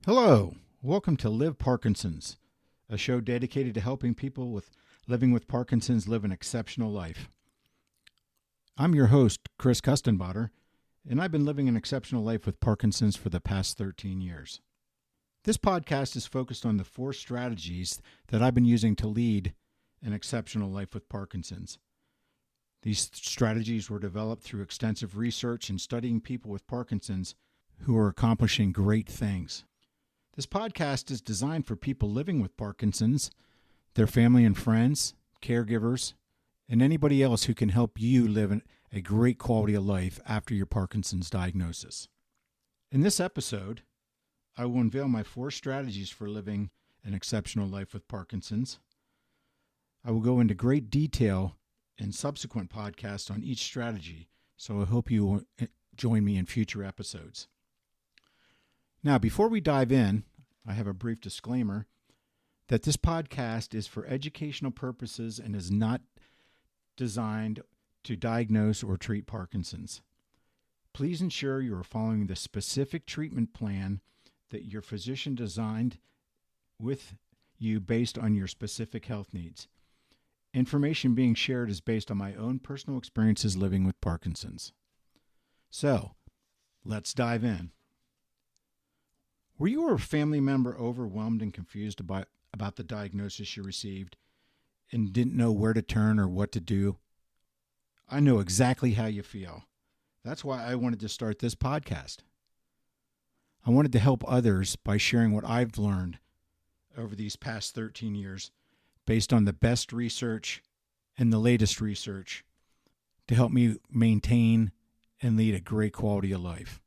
Hello, welcome to Live Parkinson's, a show dedicated to helping people living with Parkinson's live an exceptional life. I'm your host, Chris Kustenbotter, and I've been living an exceptional life with Parkinson's for the past 13 years. This podcast is focused on the 4 strategies that I've been using to lead an exceptional life with Parkinson's. These strategies were developed through extensive research and studying people with Parkinson's who are accomplishing great things. This podcast is designed for people living with Parkinson's, their family and friends, caregivers, and anybody else who can help you live a great quality of life after your Parkinson's diagnosis. In this episode, I will unveil my 4 strategies for living an exceptional life with Parkinson's. I will go into great detail in subsequent podcasts on each strategy, so I hope you will join me in future episodes. Now, before we dive in, I have a brief disclaimer that this podcast is for educational purposes and is not designed to diagnose or treat Parkinson's. Please ensure you are following the specific treatment plan that your physician designed with you based on your specific health needs. Information being shared is based on my own personal experiences living with Parkinson's. So, let's dive in. Were you or a family member overwhelmed and confused about the diagnosis you received and didn't know where to turn or what to do? I know exactly how you feel. That's why I wanted to start this podcast. I wanted to help others by sharing what I've learned over these past 13 years based on the best research and the latest research to help me maintain and lead a great quality of life.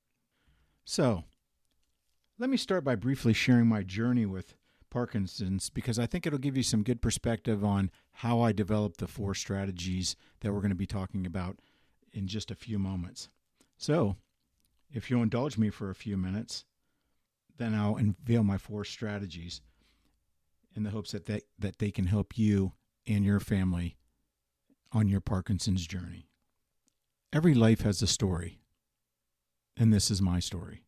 So, let me start by briefly sharing my journey with Parkinson's because I think it'll give you some good perspective on how I developed the 4 strategies that we're going to be talking about in just a few moments. So, if you'll indulge me for a few minutes, then I'll unveil my 4 strategies in the hopes that they can help you and your family on your Parkinson's journey. Every life has a story, and this is my story.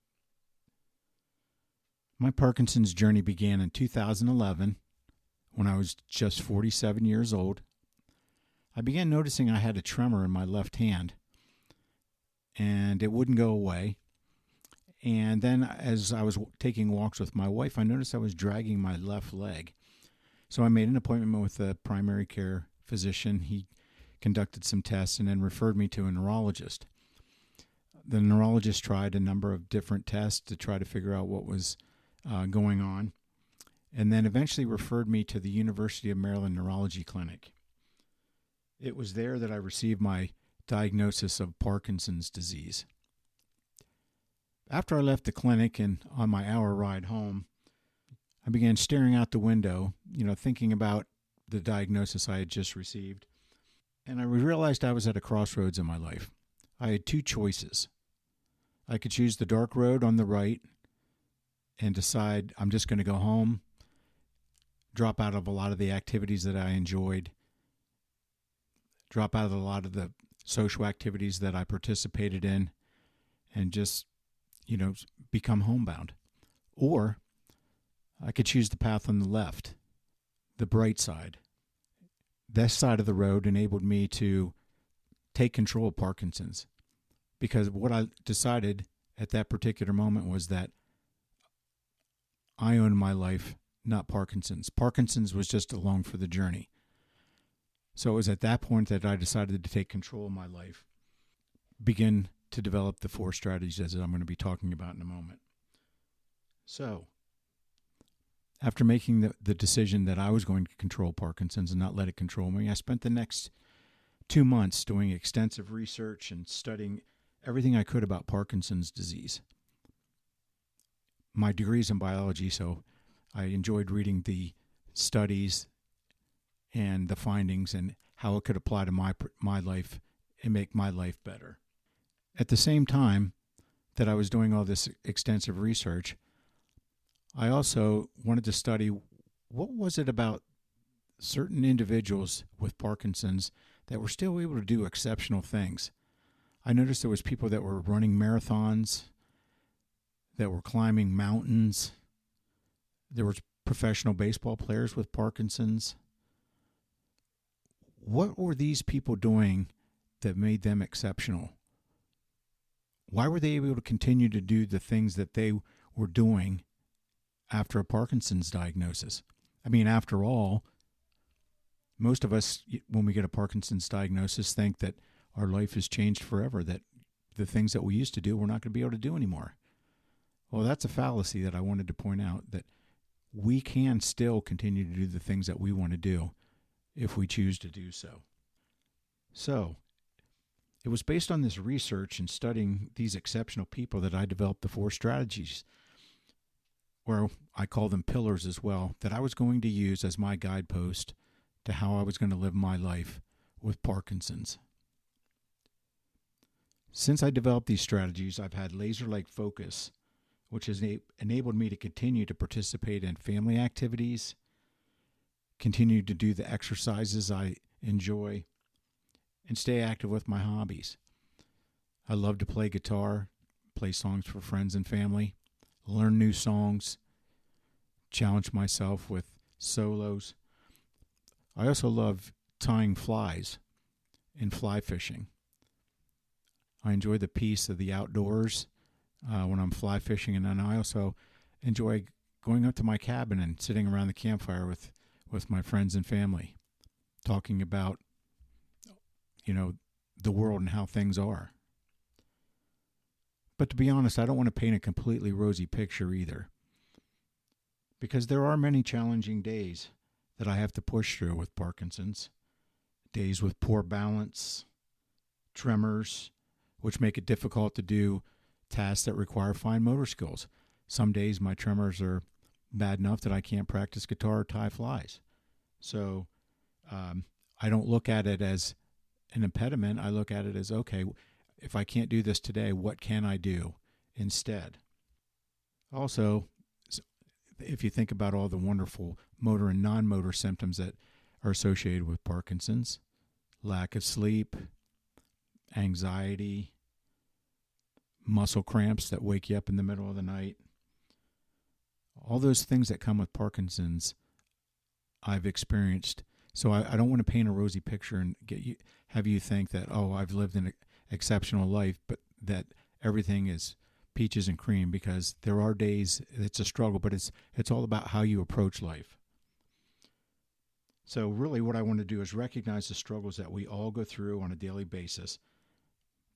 My Parkinson's journey began in 2011 when I was just 47 years old. I began noticing I had a tremor in my left hand, and it wouldn't go away. And then as I was taking walks with my wife, I noticed I was dragging my left leg. So I made an appointment with a primary care physician. He conducted some tests and then referred me to a neurologist. The neurologist tried a number of different tests to try to figure out what was going on, and then eventually referred me to the University of Maryland Neurology Clinic. It was there that I received my diagnosis of Parkinson's disease. After I left the clinic and on my hour ride home, I began staring out the window, thinking about the diagnosis I had just received, and I realized I was at a crossroads in my life. I had 2 choices. I could choose the dark road on the right and decide I'm just going to go home, drop out of a lot of the activities that I enjoyed, drop out of a lot of the social activities that I participated in, and just, become homebound. Or I could choose the path on the left, the bright side. That side of the road enabled me to take control of Parkinson's, because what I decided at that particular moment was that I owned my life, not Parkinson's. Parkinson's was just along for the journey. So it was at that point that I decided to take control of my life, begin to develop the 4 strategies that I'm going to be talking about in a moment. So, after making the decision that I was going to control Parkinson's and not let it control me, I spent the next 2 months doing extensive research and studying everything I could about Parkinson's disease. My degree's in biology, so I enjoyed reading the studies and the findings and how it could apply to my life and make my life better. At the same time that I was doing all this extensive research, I also wanted to study what was it about certain individuals with Parkinson's that were still able to do exceptional things. I noticed there was people that were running marathons, that were climbing mountains, There was professional baseball players with Parkinson's. What were these people doing that made them exceptional? Why were they able to continue to do the things that they were doing after a Parkinson's diagnosis? I mean, after all, most of us, when we get a Parkinson's diagnosis, think that our life has changed forever, that the things that we used to do, we're not going to be able to do anymore. Well, that's a fallacy that I wanted to point out, that we can still continue to do the things that we want to do if we choose to do so. So, it was based on this research and studying these exceptional people that I developed the 4 strategies, or I call them pillars as well, that I was going to use as my guidepost to how I was going to live my life with Parkinson's. Since I developed these strategies, I've had laser-like focus, which has enabled me to continue to participate in family activities, continue to do the exercises I enjoy, and stay active with my hobbies. I love to play guitar, play songs for friends and family, learn new songs, challenge myself with solos. I also love tying flies and fly fishing. I enjoy the peace of the outdoors when I'm fly fishing, and then I also enjoy going up to my cabin and sitting around the campfire with my friends and family, talking about, the world and how things are. But to be honest, I don't want to paint a completely rosy picture either, because there are many challenging days that I have to push through with Parkinson's. Days with poor balance, tremors, which make it difficult to do tasks that require fine motor skills. Some days my tremors are bad enough that I can't practice guitar or tie flies. So I don't look at it as an impediment. I look at it as, okay, if I can't do this today, what can I do instead? Also, if you think about all the wonderful motor and non-motor symptoms that are associated with Parkinson's, lack of sleep, anxiety, muscle cramps that wake you up in the middle of the night, all those things that come with Parkinson's, I've experienced. So I don't want to paint a rosy picture and have you think that, I've lived an exceptional life, but that everything is peaches and cream, because there are days it's a struggle, but it's all about how you approach life. So really what I want to do is recognize the struggles that we all go through on a daily basis.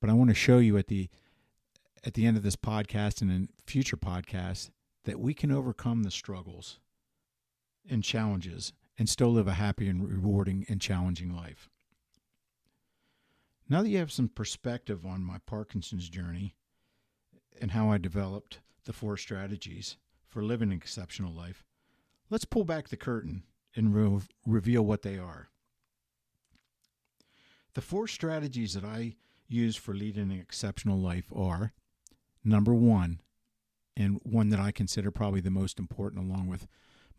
But I want to show you at the end of this podcast and in future podcasts that we can overcome the struggles and challenges and still live a happy and rewarding and challenging life. Now that you have some perspective on my Parkinson's journey and how I developed the 4 strategies for living an exceptional life, let's pull back the curtain and reveal what they are. The 4 strategies that I use for leading an exceptional life are, number 1, and one that I consider probably the most important along with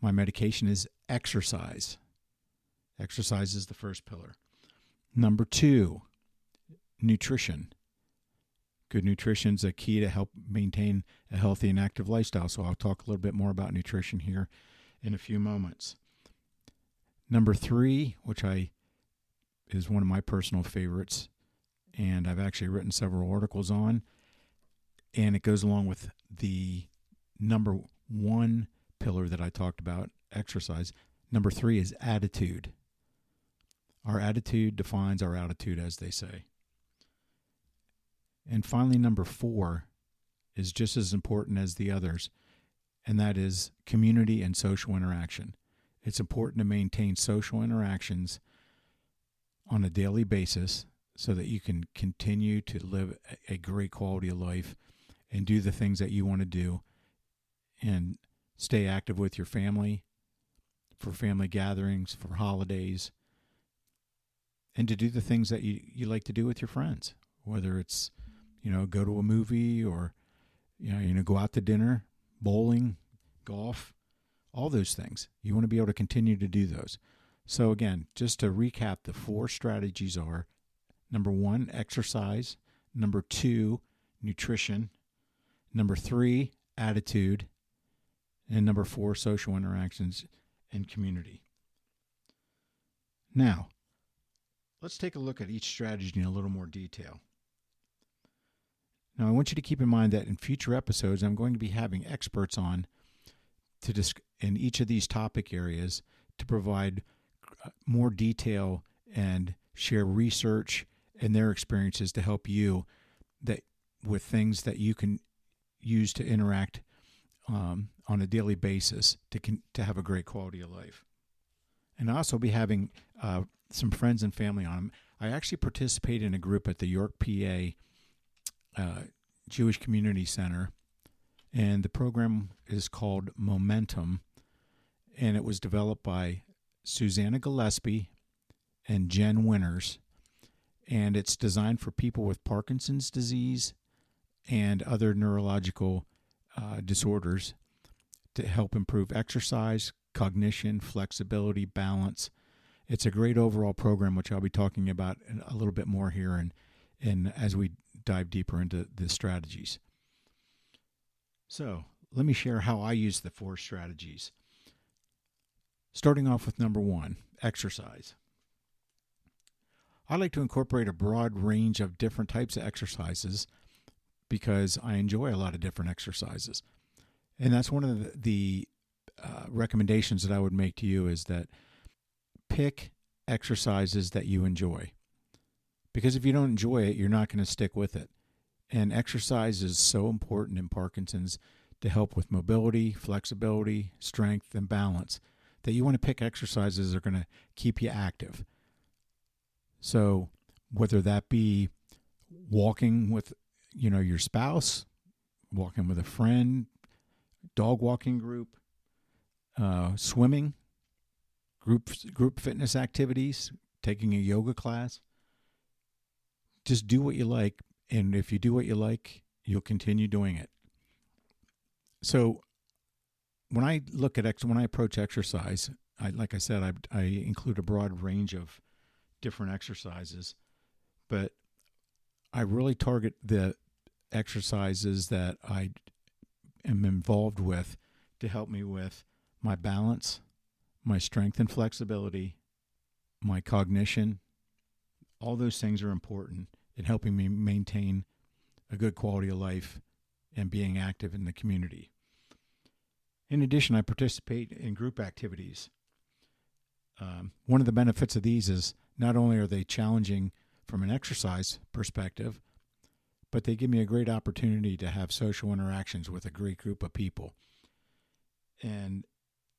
my medication, is exercise. Exercise is the first pillar. Number 2, nutrition. Good nutrition is a key to help maintain a healthy and active lifestyle. So I'll talk a little bit more about nutrition here in a few moments. Number 3, which is one of my personal favorites, and I've actually written several articles on, and it goes along with the number 1 pillar that I talked about, exercise. Number 3 is attitude. Our attitude defines our altitude, as they say. And finally, number 4 is just as important as the others, and that is community and social interaction. It's important to maintain social interactions on a daily basis so that you can continue to live a great quality of life and do the things that you want to do and stay active with your family, for family gatherings, for holidays, and to do the things that you like to do with your friends, whether it's, go to a movie or, go out to dinner, bowling, golf, all those things. You want to be able to continue to do those. So again, just to recap, the 4 strategies are, number 1, exercise. Number 2, nutrition. Number 3, attitude. And number 4, social interactions and community. Now, let's take a look at each strategy in a little more detail. Now, I want you to keep in mind that in future episodes, I'm going to be having experts on in each of these topic areas to provide more detail and share research and their experiences to help you with things that you can use to interact on a daily basis to have a great quality of life. And I'll also be having some friends and family on them. I actually participate in a group at the York, PA Jewish Community Center, and the program is called Momentum, and it was developed by Susanna Gillespie and Jen Winters, and it's designed for people with Parkinson's disease and other neurological disorders to help improve exercise, cognition, flexibility, balance. It's a great overall program, which I'll be talking about a little bit more here and as we dive deeper into the strategies. So let me share how I use the 4 strategies. Starting off with number 1, exercise. I like to incorporate a broad range of different types of exercises because I enjoy a lot of different exercises. And that's one of the recommendations that I would make to you is that pick exercises that you enjoy. Because if you don't enjoy it, you're not going to stick with it. And exercise is so important in Parkinson's to help with mobility, flexibility, strength, and balance that you want to pick exercises that are going to keep you active. So whether that be walking with your spouse, walking with a friend, dog walking group, swimming, group fitness activities, taking a yoga class, just do what you like. And if you do what you like, you'll continue doing it. So when I approach exercise, like I said, I include a broad range of different exercises, but I really target the exercises that I am involved with to help me with my balance, my strength and flexibility, my cognition. All those things are important in helping me maintain a good quality of life and being active in the community. In addition, I participate in group activities. One of the benefits of these is not only are they challenging from an exercise perspective, but they give me a great opportunity to have social interactions with a great group of people. And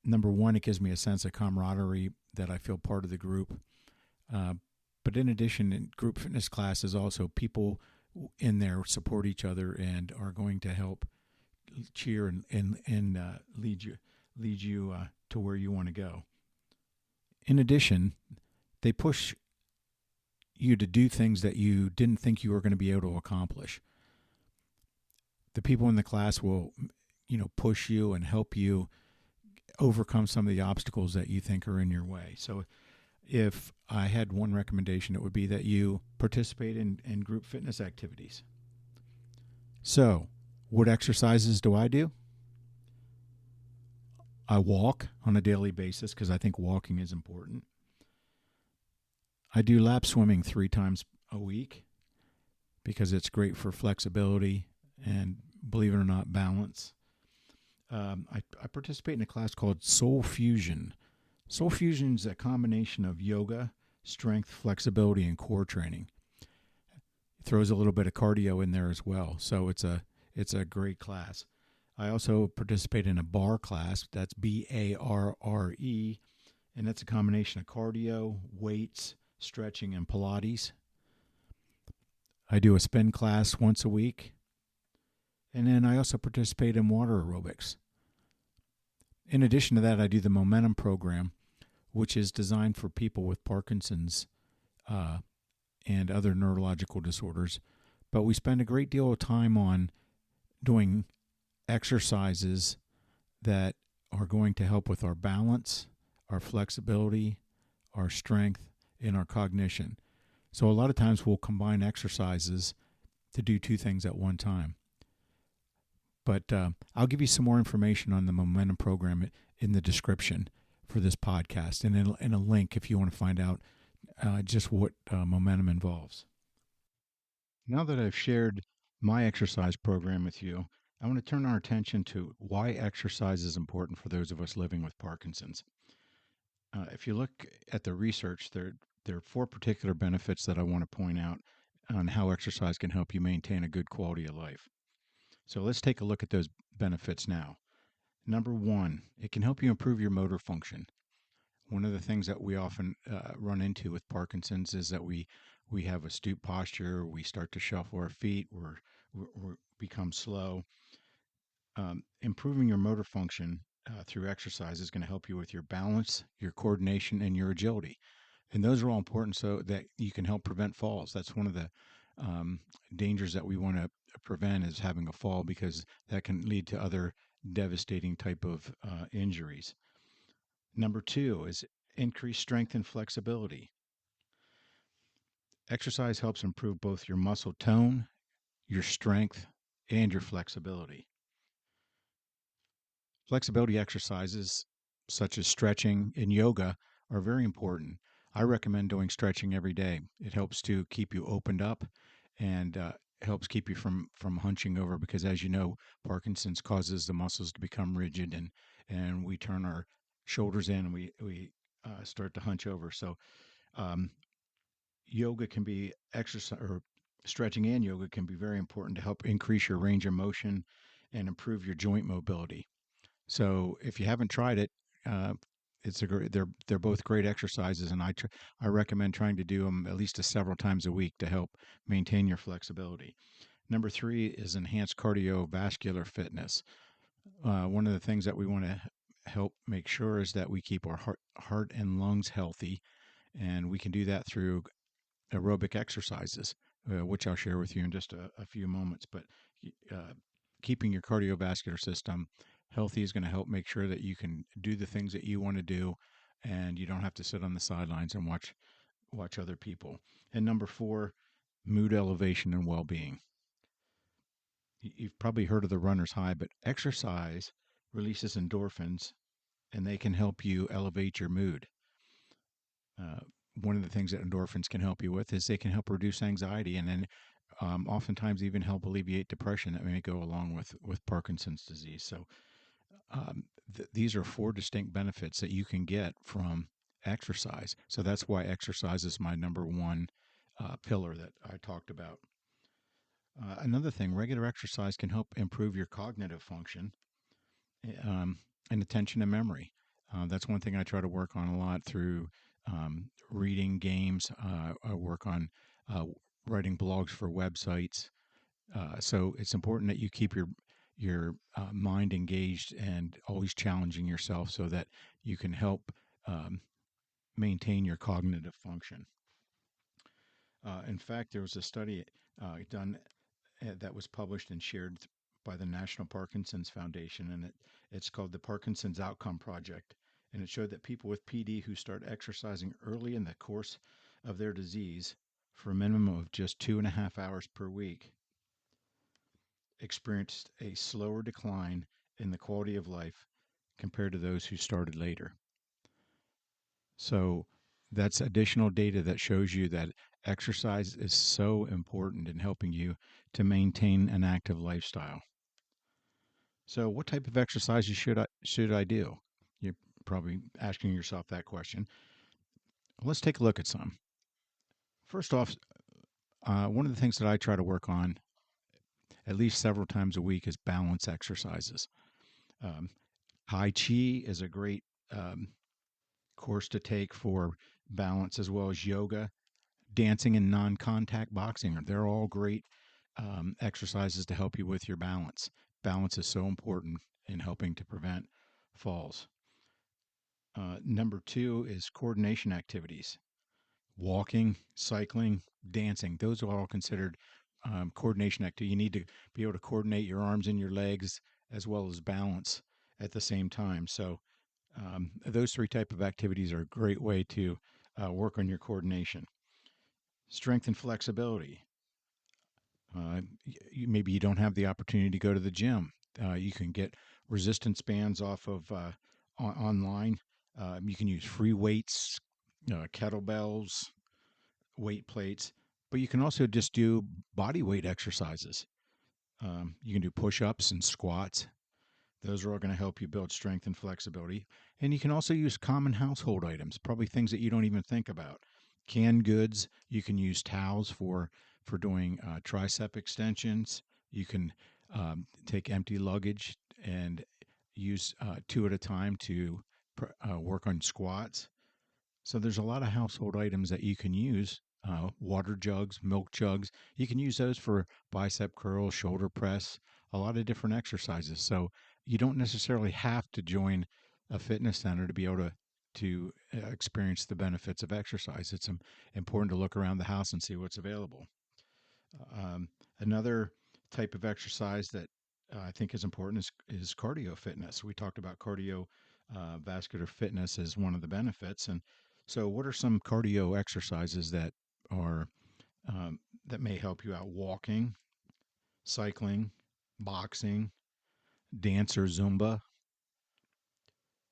number 1, it gives me a sense of camaraderie that I feel part of the group. But in addition, in group fitness classes, also people in there support each other and are going to help cheer and lead you to where you want to go. In addition, they push you to do things that you didn't think you were going to be able to accomplish. The people in the class will, push you and help you overcome some of the obstacles that you think are in your way. So if I had one recommendation, it would be that you participate in group fitness activities. So, what exercises do I do? I walk on a daily basis because I think walking is important. I do lap swimming 3 times a week because it's great for flexibility and, believe it or not, balance. I participate in a class called Soul Fusion. Soul Fusion is a combination of yoga, strength, flexibility, and core training. It throws a little bit of cardio in there as well, so it's a great class. I also participate in a barre class. That's BARRE, and that's a combination of cardio, weights, stretching, and Pilates. I do a spin class once a week, and then I also participate in water aerobics. In addition to that, I do the Momentum program, which is designed for people with Parkinson's and other neurological disorders. But we spend a great deal of time on doing exercises that are going to help with our balance, our flexibility, our strength, and our cognition. So a lot of times we'll combine exercises to do 2 things at one time. But I'll give you some more information on the Momentum program in the description for this podcast, and in a link if you want to find out just what Momentum involves. Now that I've shared my exercise program with you, I want to turn our attention to why exercise is important for those of us living with Parkinson's. If you look at the research, there are four particular benefits that I want to point out on how exercise can help you maintain a good quality of life. So let's take a look at those benefits now. Number one, it can help you improve your motor function. One of the things that we often run into with Parkinson's is that we have a stoop posture, we start to shuffle our feet, we become slow. Improving your motor function through exercise is going to help you with your balance, your coordination, and your agility. And those are all important so that you can help prevent falls. That's one of the um, dangers that we want to prevent is having a fall because that can lead to other devastating type of injuries. Number two is increased strength and flexibility. Exercise helps improve both your muscle tone, your strength, and your flexibility. Flexibility exercises such as stretching and yoga are very important. I recommend doing stretching every day. It helps to keep you opened up and helps keep you from hunching over because, as you know, Parkinson's causes the muscles to become rigid and we turn our shoulders in and we start to hunch over. So um, yoga can be exercise or stretching and yoga can be very important to help increase your range of motion and improve your joint mobility. So if you haven't tried it, uh, they're both great exercises, and I recommend trying to do them at least several times a week to help maintain your flexibility. Number three is enhanced cardiovascular fitness. One of the things that we want to help make sure is that we keep our heart and lungs healthy, and we can do that through aerobic exercises, which I'll share with you in just a few moments. But uh, keeping your cardiovascular system healthy is going to help make sure that you can do the things that you want to do, and you don't have to sit on the sidelines and watch other people. And number four, mood elevation and well-being. You've probably heard of the runner's high, but exercise releases endorphins, and they can help you elevate your mood. Uh, One of the things that endorphins can help you with is they can help reduce anxiety and then oftentimes even help alleviate depression that may go along with Parkinson's disease. So these are four distinct benefits that you can get from exercise. So that's why exercise is my number one pillar that I talked about. Another thing, regular exercise can help improve your cognitive function um, and attention and memory. That's one thing I try to work on a lot through reading games. I work on uh, writing blogs for websites. So it's important that you keep your mind engaged and always challenging yourself so that you can help um, maintain your cognitive function. In fact, there was a study done that was published and shared by the National Parkinson's Foundation, and it's called the Parkinson's Outcome Project. And it showed that people with PD who start exercising early in the course of their disease for a minimum of just 2.5 hours per week experienced a slower decline in the quality of life compared to those who started later. So that's additional data that shows you that exercise is so important in helping you to maintain an active lifestyle. So what type of exercises should I do? You're probably asking yourself that question. Let's take a look at some. First off, one of the things that I try to work on at least several times a week is balance exercises. Um, Tai Chi is a great course to take for balance, as well as yoga, dancing, and non contact boxing. They're all great exercises to help you with your balance. Balance is so important in helping to prevent falls. Number two is coordination activities. Walking, cycling, dancing. Those are all considered coordination activity. You need to be able to coordinate your arms and your legs as well as balance at the same time. So those three type of activities are a great way to work on your coordination. Strength and flexibility. Maybe you don't have the opportunity to go to the gym. You can get resistance bands off of online. You can use free weights, kettlebells, weight plates, but you can also just do body weight exercises. You can do push ups and squats. Those are all going to help you build strength and flexibility. And you can also use common household items, probably things that you don't even think about. Canned goods, you can use towels for doing tricep extensions. You can take empty luggage and use two at a time to work on squats. So there's a lot of household items that you can use. Water jugs, milk jugs. You can use those for bicep curl, shoulder press, a lot of different exercises. So you don't necessarily have to join a fitness center to be able to experience the benefits of exercise. It's important to look around the house and see what's available. Um, Another type of exercise that I think is important is cardio fitness. We talked about cardio vascular fitness as one of the benefits, and so what are some cardio exercises are that may help you out? Walking, cycling, boxing, dance or Zumba,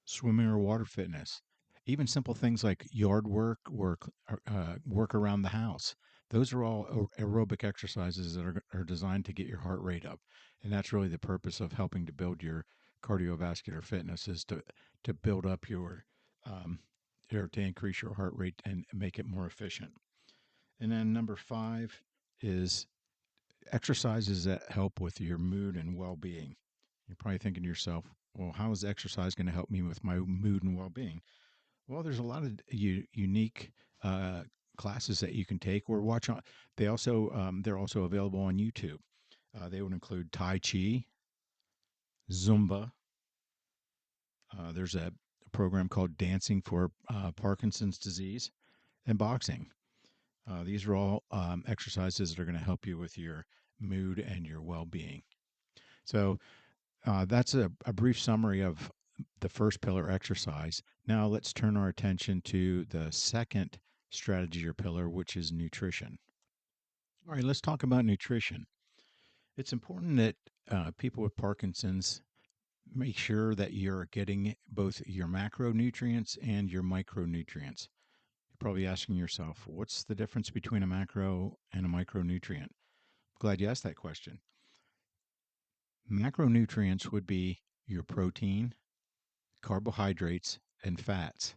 swimming or water fitness, even simple things like yard work around the house. Those are all aerobic exercises that are designed to get your heart rate up, and that's really the purpose of helping to build your cardiovascular fitness is to build up um, or to increase your heart rate and make it more efficient. And then number 5 is exercises that help with your mood and well-being. You're probably thinking to yourself, well, how is exercise going to help me with my mood and well-being? Well, there's a lot of unique classes that you can take or watch on. They're also available on YouTube. They would include Tai Chi, Zumba. There's a program called Dancing for Parkinson's disease, and boxing. These are all exercises that are going to help you with your mood and your well-being. So that's a brief summary of the first pillar, exercise. Now let's turn our attention to the second strategy or pillar, which is nutrition. All right, let's talk about nutrition. It's important that people with Parkinson's make sure that you're getting both your macronutrients and your micronutrients. You're probably asking yourself, what's the difference between a macro and a micronutrient? Glad you asked that question. Macronutrients would be your protein, carbohydrates, and fats.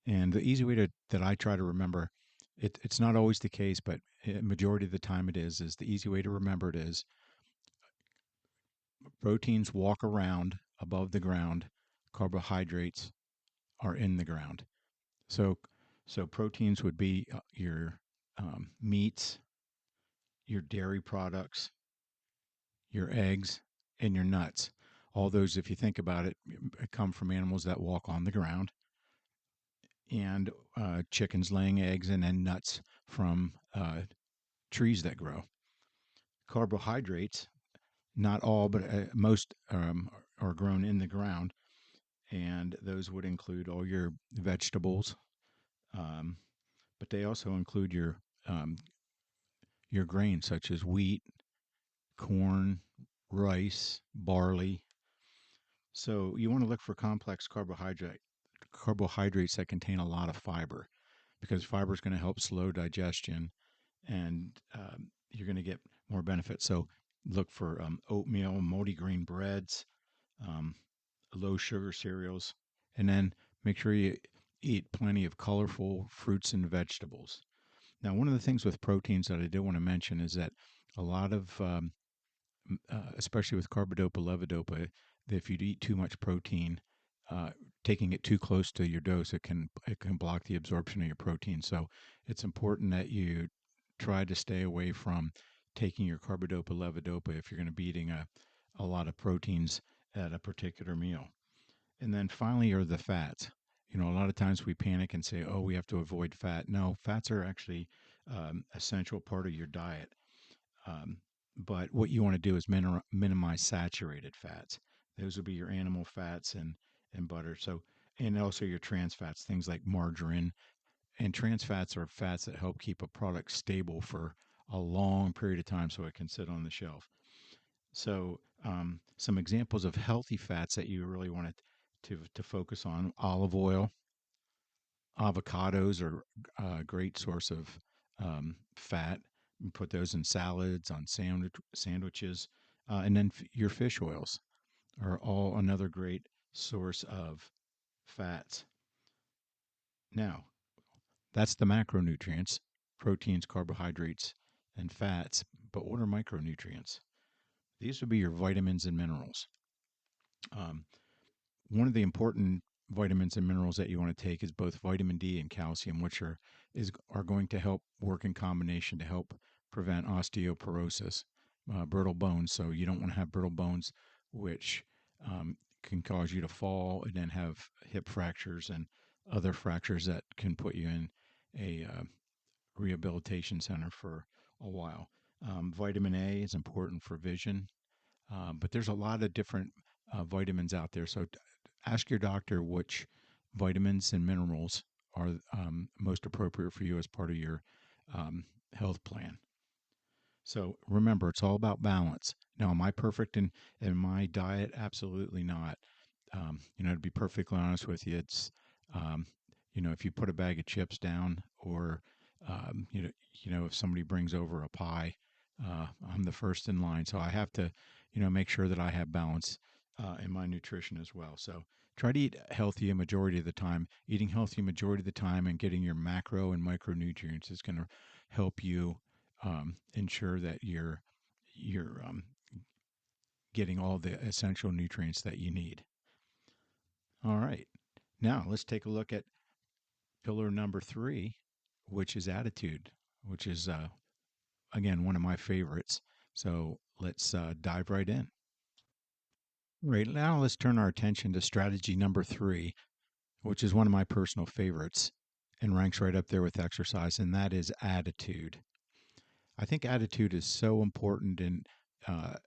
And the easy way that I try to remember, it's not always the case, but a majority of the time is the easy way to remember it is proteins walk around above the ground, carbohydrates are in the ground. So, so proteins would be your meats, your dairy products, your eggs, and your nuts. All those, if you think about it, come from animals that walk on the ground, and chickens laying eggs, and then nuts from trees that grow. Carbohydrates, not all, but most are grown in the ground, and those would include all your vegetables, um, but they also include your grains such as wheat, corn, rice, barley. So you want to look for complex carbohydrates that contain a lot of fiber, because fiber is going to help slow digestion, and you're going to get more benefits. So look for oatmeal, multigrain breads, um, low sugar cereals, and then make sure you eat plenty of colorful fruits and vegetables. Now, one of the things with proteins that I did want to mention is that a lot of, especially with carbidopa, levodopa, that if you eat too much protein, uh, taking it too close to your dose, it can block the absorption of your protein. So it's important that you try to stay away from taking your carbidopa, levodopa if you're going to be eating a lot of proteins at a particular meal. And then finally are the fats. A lot of times we panic and say, oh, we have to avoid fat. No, fats are actually essential part of your diet. Um, but what you want to do is minimize saturated fats. Those would be your animal fats and butter. So, and also your trans fats, things like margarine. And trans fats are fats that help keep a product stable for a long period of time so it can sit on the shelf. So, Some examples of healthy fats that you really want to focus on: olive oil, avocados are a great source of fat. You put those in salads, on sandwiches, and then your fish oils are all another great source of fats. Now, that's the macronutrients: proteins, carbohydrates, and fats. But what are micronutrients? These would be your vitamins and minerals. Um, One of the important vitamins and minerals that you want to take is both vitamin D and calcium, which are going to help work in combination to help prevent osteoporosis, brittle bones. So you don't want to have brittle bones, which can cause you to fall and then have hip fractures and other fractures that can put you in a rehabilitation center for a while. Vitamin A is important for vision, but there's a lot of different vitamins out there. So ask your doctor which vitamins and minerals are most appropriate for you as part of your health plan. So remember, it's all about balance. Now, am I perfect in my diet? Absolutely not. To be perfectly honest with you, it's um, if you put a bag of chips down, or um, you know, if somebody brings over a pie, I'm the first in line. So I have to, make sure that I have balance in my nutrition as well. So try to eat healthy a majority of the time. Eating healthy a majority of the time and getting your macro and micronutrients is going to help you ensure that you're getting all the essential nutrients that you need. All right. Now let's take a look at pillar number 3, which is attitude, which is again one of my favorites. So let's dive right in. Right now, let's turn our attention to strategy number 3, which is one of my personal favorites and ranks right up there with exercise, and that is attitude. I think attitude is so important in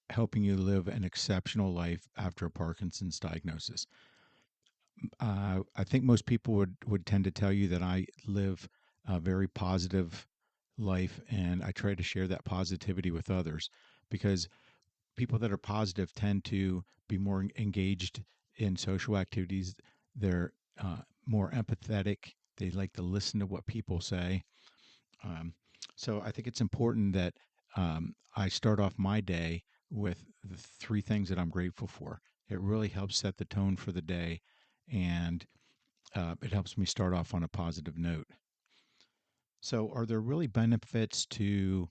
helping you live an exceptional life after a Parkinson's diagnosis. I think most people would tend to tell you that I live a very positive life, and I try to share that positivity with others, because people that are positive tend to be more engaged in social activities. They're more empathetic. They like to listen to what people say. Um, so I think it's important that I start off my day with the 3 things that I'm grateful for. It really helps set the tone for the day, and it helps me start off on a positive note. So, are there really benefits to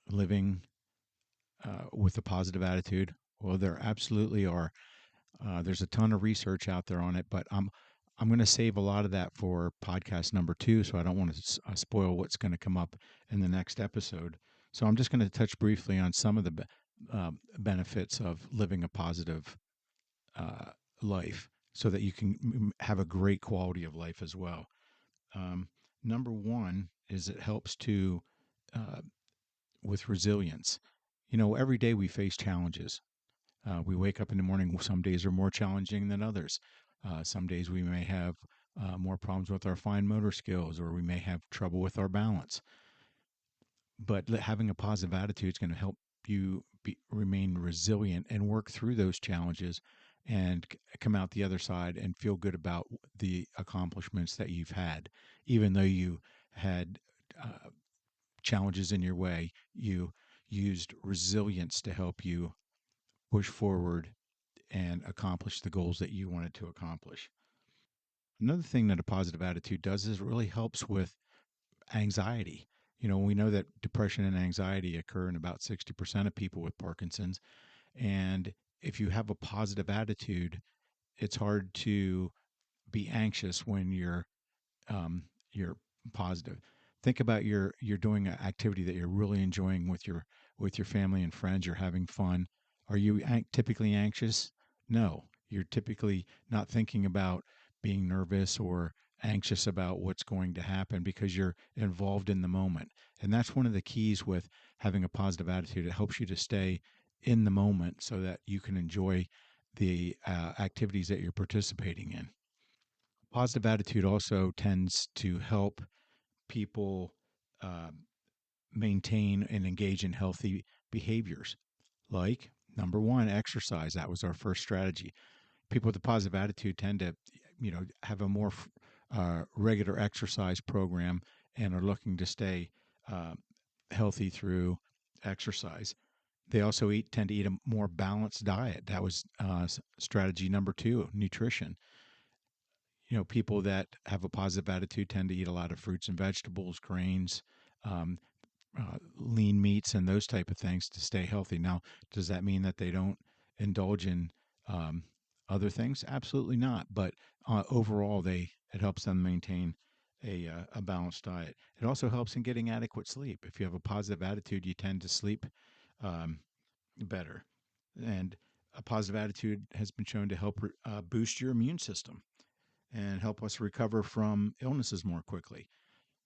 living with a positive attitude? Well, there absolutely are. There's a ton of research out there on it, but I'm going to save a lot of that for podcast number 2, so I don't want to spoil what's going to come up in the next episode. So I'm just going to touch briefly on some of the benefits of living a positive uh, life, so that you can have a great quality of life as well. Um, Number 1 is it helps to uh, with resilience. Every day we face challenges. We wake up in the morning. Some days are more challenging than others. Some days we may have more problems with our fine motor skills, or we may have trouble with our balance. But having a positive attitude is going to help you remain resilient and work through those challenges, and come out the other side and feel good about the accomplishments that you've had. Even though you had challenges in your way, you used resilience to help you push forward and accomplish the goals that you wanted to accomplish. Another thing that a positive attitude does is it really helps with anxiety. We know that depression and anxiety occur in about 60% of people with Parkinson's. And if you have a positive attitude, it's hard to be anxious when you're positive. Think about you're doing an activity that you're really enjoying with your family and friends. You're having fun. Are you typically anxious? No, you're typically not thinking about being nervous or anxious about what's going to happen, because you're involved in the moment. And that's one of the keys with having a positive attitude. It helps you to stay in the moment so that you can enjoy the activities that you're participating in. Positive attitude also tends to help people uh, maintain and engage in healthy behaviors, like Number one, exercise. That was our first strategy. People with a positive attitude tend to, have a more regular exercise program and are looking to stay uh, healthy through exercise. They also tend to eat a more balanced diet. That was strategy number two, nutrition. People that have a positive attitude tend to eat a lot of fruits and vegetables, grains, um, lean meats, and those type of things to stay healthy. Now, does that mean that they don't indulge in um, other things? Absolutely not. But overall, it helps them maintain a balanced diet. It also helps in getting adequate sleep. If you have a positive attitude, you tend to sleep um, better. And a positive attitude has been shown to help boost your immune system and help us recover from illnesses more quickly.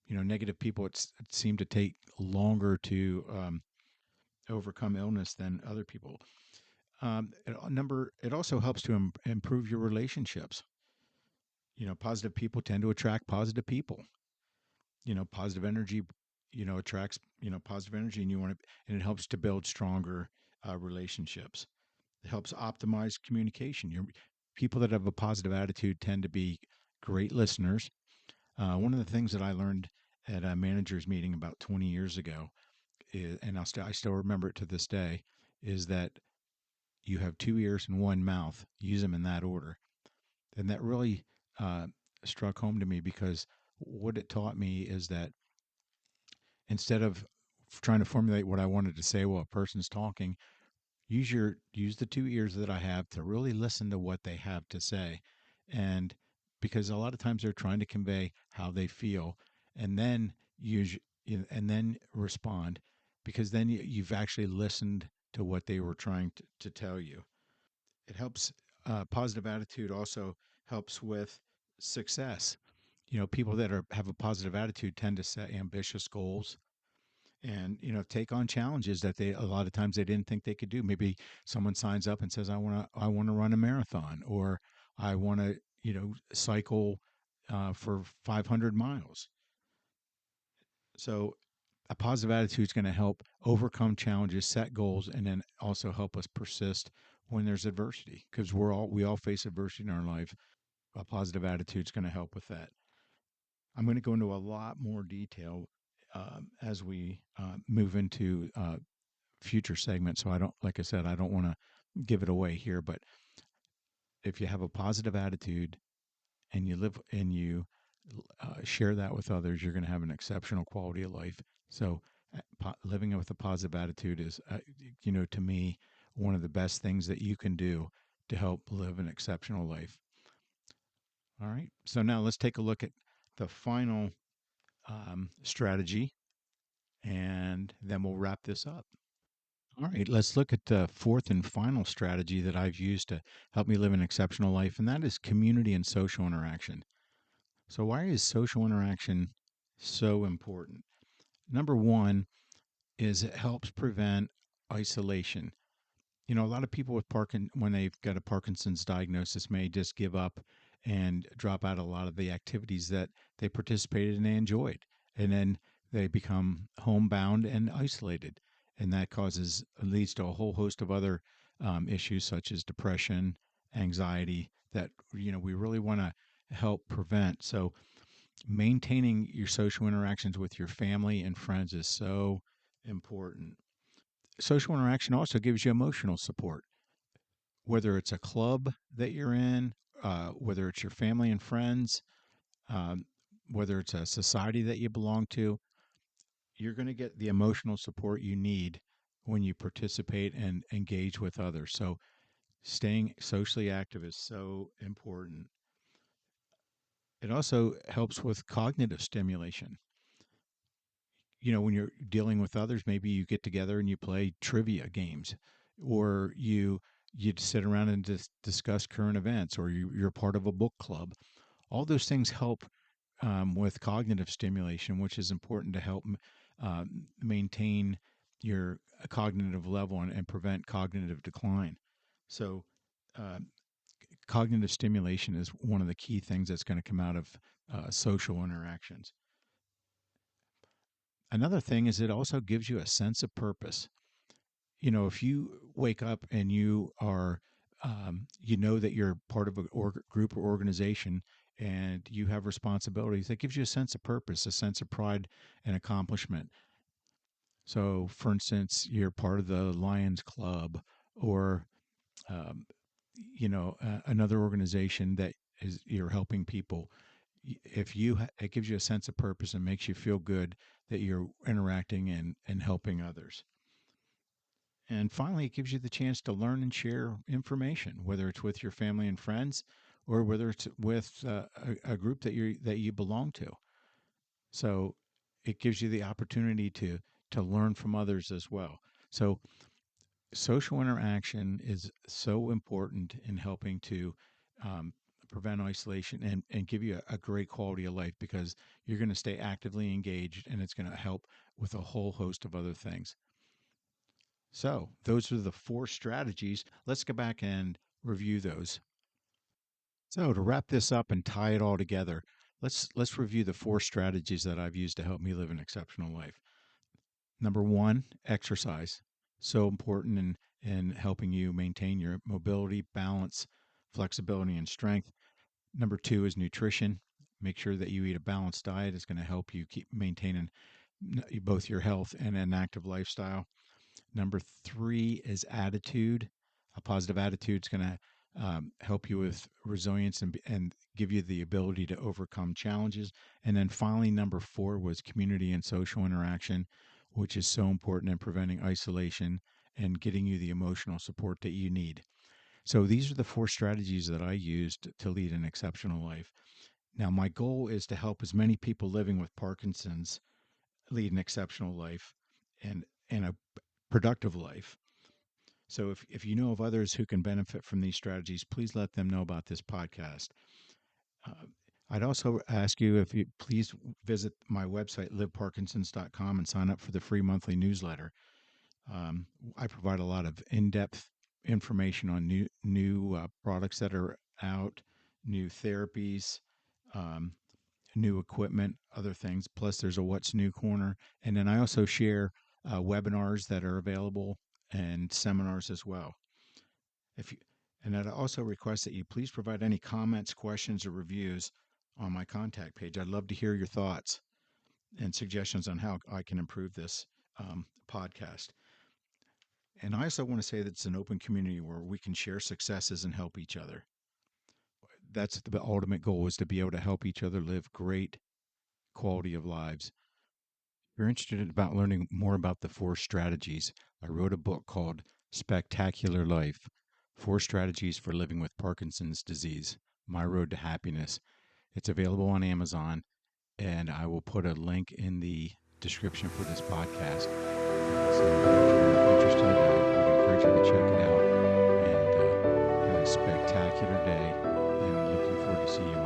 Negative people seem to take longer to overcome illness than other people. It also helps to improve your relationships. Positive people tend to attract positive people. Positive energy, attracts positive energy, and it helps to build stronger relationships. It helps optimize communication. People that have a positive attitude tend to be great listeners. One of the things that I learned at a managers meeting about 20 years ago, and I still remember it to this day, is that you have two ears and one mouth. Use them in that order. And that really uh, struck home to me because what it taught me is that instead of trying to formulate what I wanted to say while a person's talking, use the two ears that I have to really listen to what they have to say. And because a lot of times they're trying to convey how they feel and then use and then respond because then you've actually listened to what they were trying to tell you. It helps. Positive attitude also helps with success. People that have a positive attitude tend to set ambitious goals and take on challenges that they a lot of times they didn't think they could do. Maybe someone signs up and says, I want to run a marathon, or I want to cycle for 500 miles. So a positive attitude is going to help overcome challenges, set goals, and then also help us persist when there's adversity, because we all face adversity in our life. A positive attitude is going to help with that. I'm going to go into a lot more detail as we move into future segments. So I don't, like I said, I don't want to give it away here, but if you have a positive attitude and you live and you share that with others, you're going to have an exceptional quality of life. So living with a positive attitude is, to me, one of the best things that you can do to help live an exceptional life. All right. So now let's take a look at the final strategy, and then we'll wrap this up. All right, let's look at the fourth and final strategy that I've used to help me live an exceptional life, and that is community and social interaction. So, why is social interaction so important? Number one is it helps prevent isolation. A lot of people with when they've got a Parkinson's diagnosis, may just give up and drop out a lot of the activities that they participated and they enjoyed. And then they become homebound and isolated. And that leads to a whole host of other issues such as depression, anxiety that, we really want to help prevent. So maintaining your social interactions with your family and friends is so important. Social interaction also gives you emotional support, whether it's a club that you're in, whether it's your family and friends, um, whether it's a society that you belong to. You're going to get the emotional support you need when you participate and engage with others. So, staying socially active is so important. It also helps with cognitive stimulation. When you're dealing with others, maybe you get together and you play trivia games, or you sit around and discuss current events, or you're part of a book club. All those things help with cognitive stimulation, which is important to help maintain your cognitive level and prevent cognitive decline. So, uh, cognitive stimulation is one of the key things that's going to come out of social interactions. Another thing is it also gives you a sense of purpose. if you wake up and you are, you know that you're part of a group or organization and you have responsibilities, that gives you a sense of purpose, a sense of pride and accomplishment. So, for instance, you're part of the Lions Club or, um, another organization that is you're helping people. If it gives you a sense of purpose and makes you feel good that you're interacting and helping others. And finally, it gives you the chance to learn and share information, whether it's with your family and friends, or whether it's with a group that you belong to. So it gives you the opportunity to learn from others as well. So social interaction is so important in helping to um, prevent isolation and give you a great quality of life, because you're going to stay actively engaged and it's going to help with a whole host of other things. So, those are the 4 strategies. Let's go back and review those. So, to wrap this up and tie it all together, let's review the 4 strategies that I've used to help me live an exceptional life. Number 1, exercise. So important in helping you maintain your mobility, balance, flexibility, and strength. Number 2 is nutrition. Make sure that you eat a balanced diet. It's going to help you keep maintaining both your health and an active lifestyle. Number 3 is attitude. A positive attitude is going to help you with resilience and give you the ability to overcome challenges. And then finally, number 4 was community and social interaction, which is so important in preventing isolation and getting you the emotional support that you need. So these are the 4 strategies that I used to lead an exceptional life. Now, my goal is to help as many people living with Parkinson's lead an exceptional life and a productive life. So if you know of others who can benefit from these strategies, please let them know about this podcast. Uh, I'd also ask you if you please visit my website, liveparkinsons.com, and sign up for the free monthly newsletter. I provide a lot of in-depth information on new products that are out, new therapies, um, new equipment, other things. Plus, there's a What's New corner. And then I also share webinars that are available and seminars as well. If you, and I'd also request that you please provide any comments, questions, or reviews on my contact page. I'd love to hear your thoughts and suggestions on how I can improve this podcast. And I also want to say that it's an open community where we can share successes and help each other. That's the ultimate goal, is to be able to help each other live great quality of lives. If you're interested about learning more about the 4 strategies, I wrote a book called Spectacular Life: 4 Strategies for Living with Parkinson's Disease, My Road to Happiness. It's available on Amazon, and I will put a link in the description for this podcast. So if you're interested, I'd encourage you to check it out. And have a spectacular day, and looking forward to seeing you